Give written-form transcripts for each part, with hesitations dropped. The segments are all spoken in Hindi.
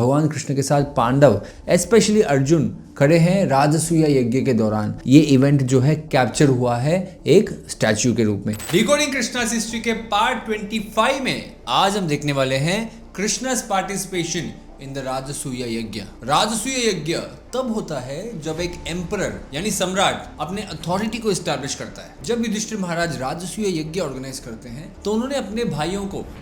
भगवान कृष्ण के साथ पांडव स्पेशली अर्जुन खड़े हैं राजसूय यज्ञ के दौरान। ये इवेंट जो है कैप्चर हुआ है एक स्टैच्यू के रूप में। डिकोडिंग कृष्णास हिस्ट्री के पार्ट 25 में आज हम देखने वाले हैं कृष्णास पार्टिसिपेशन इन द राजसूय यज्ञ। राजसूय यज्ञ तब होता है जब एक एम्परर यानी सम्राट अपने अथॉरिटी को एस्टैब्लिश करता है। जब युधिष्ठिर महाराज राजसूय यज्ञ ऑर्गेनाइज करते हैं तो उन्होंने अपने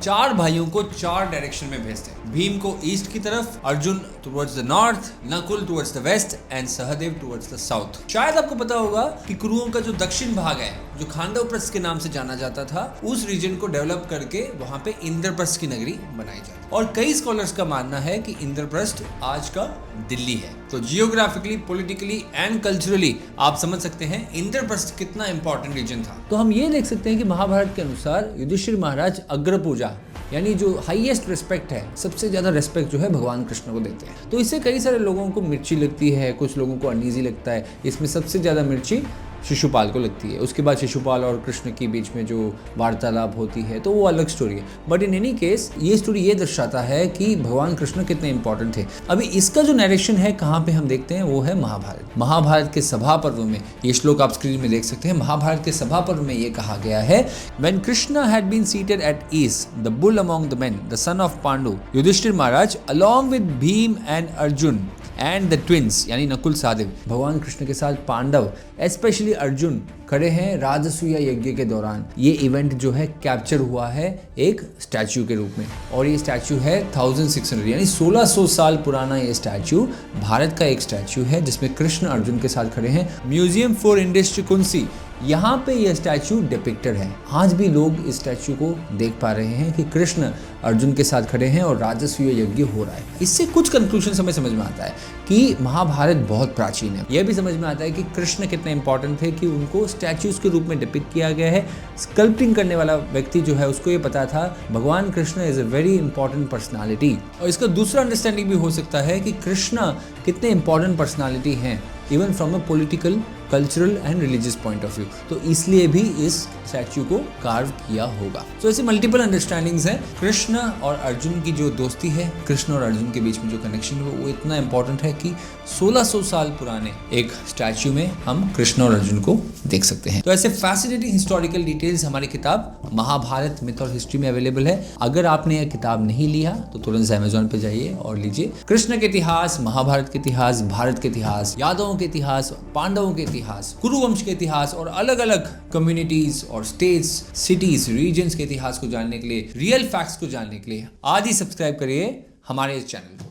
चार भाइयों को 4 डायरेक्शन में भेजते हैं। भीम को ईस्ट की तरफ, Arjun towards the north, Nakul towards the west and Sahadev towards the south. शायद आपको पता होगा कि कुरुओं का जो दक्षिण भाग है, जो खांडवप्रस्थ के नाम से जाना जाता था, उस रीजन को डेवलप करके वहां पे इंद्रप्रस्थ की नगरी बनाई जाती। और कई स्कॉलर्स का मानना है कि इंद्रप्रस्थ आज का दिल्ली है। तो जियोग्राफिकली, पॉलिटिकली एंड कल्चरली आप समझ सकते हैं इंद्रप्रस्थ कितना इंपॉर्टेंट रीजन था। तो हम ये देख सकते हैं कि महाभारत के अनुसार युधिष्ठिर महाराज अग्र पूजा यानी जो हाईएस्ट रिस्पेक्ट है, सबसे ज्यादा रिस्पेक्ट जो है भगवान कृष्ण को देते हैं। तो इससे कई सारे लोगों को मिर्ची लगती है, कुछ लोगों को अनईजी लगता है। इसमें सबसे ज्यादा मिर्ची शिशुपाल को लगती है। उसके बाद शिशुपाल और कृष्ण के बीच में जो वार्तालाप होती है तो वो अलग स्टोरी है। बट इन एनी केस ये स्टोरी ये दर्शाता है कि भगवान कृष्ण कितने इंपॉर्टेंट थे। अभी इसका जो नरेशन है कहाँ पे हम देखते हैं वो है महाभारत। महाभारत के सभा पर्व में, ये श्लोक आप स्क्रीन में देख सकते हैं। महाभारत के सभा पर्व में ये कहा गया है, When Krishna had been seated at ease, the bull among the men, the son of Pandu, Yudhishthir Maharaj, along with Bhim and Arjun and the twins यानी नकुल सहदेव, भगवान कृष्ण के साथ पांडव स्पेशली अर्जुन खड़े हैं राजसूय यज्ञ के दौरान। ये इवेंट जो है कैप्चर हुआ है एक स्टैच्यू के रूप में। और ये स्टैच्यू है 1600 यानी 1600 साल पुराना। ये स्टैच्यू भारत का एक स्टैच्यू है जिसमें कृष्ण अर्जुन के साथ खड़े हैं। म्यूजियम फॉर इंडस चिकुंसी, यहाँ पे ये स्टैच्यू डिपिक्टेड है। आज भी लोग इस स्टैच्यू को देख पा रहे हैं कि कृष्ण अर्जुन के साथ खड़े हैं और राजसूय यज्ञ हो रहा है। इससे कुछ कंक्लूजन हमें समझ में आता है कि महाभारत बहुत प्राचीन है। यह भी समझ में आता है कि कृष्ण कितने इंपॉर्टेंट थे कि उनको स्टैच्यूज के रूप में डिपिक्ट किया गया है। स्कल्पटिंग करने वाला व्यक्ति जो है उसको ये पता था भगवान Krishna is a very important personality. और इसका दूसरा अंडरस्टैंडिंग भी हो सकता है कि कृष्ण कितने इंपॉर्टेंट पर्सनालिटी हैं even from a political, cultural and religious point of view. तो इसलिए भी इस स्टैच्यू को कार्व किया होगा। तो ऐसे मल्टीपल अंडरस्टैंडिंग्स हैं। कृष्ण और अर्जुन की जो दोस्ती है, कृष्ण और अर्जुन के बीच में जो कनेक्शन है वो इतना इंपॉर्टेंट है कि 1600 साल पुराने एक स्टैच्यू में हम कृष्ण और अर्जुन को देख सकते हैं। तो ऐसे फैसिनेटिंग हिस्टोरिकल डिटेल्स हमारी किताब महाभारत मिथ और हिस्ट्री में अवेलेबल है। अगर आपने यह किताब नहीं लिया तो तुरंत से अमेजोन पे जाइए और लीजिए। कृष्ण के इतिहास, महाभारत के इतिहास, भारत के इतिहास, यादवों के इतिहास, पांडवों के इतिहास, कुरुवंश के इतिहास और अलग अलग कम्युनिटीज और स्टेट्स, सिटीज, रीजन्स के इतिहास को जानने के लिए, रियल फैक्ट्स को जानने के लिए आज ही सब्सक्राइब करिए हमारे इस चैनल को।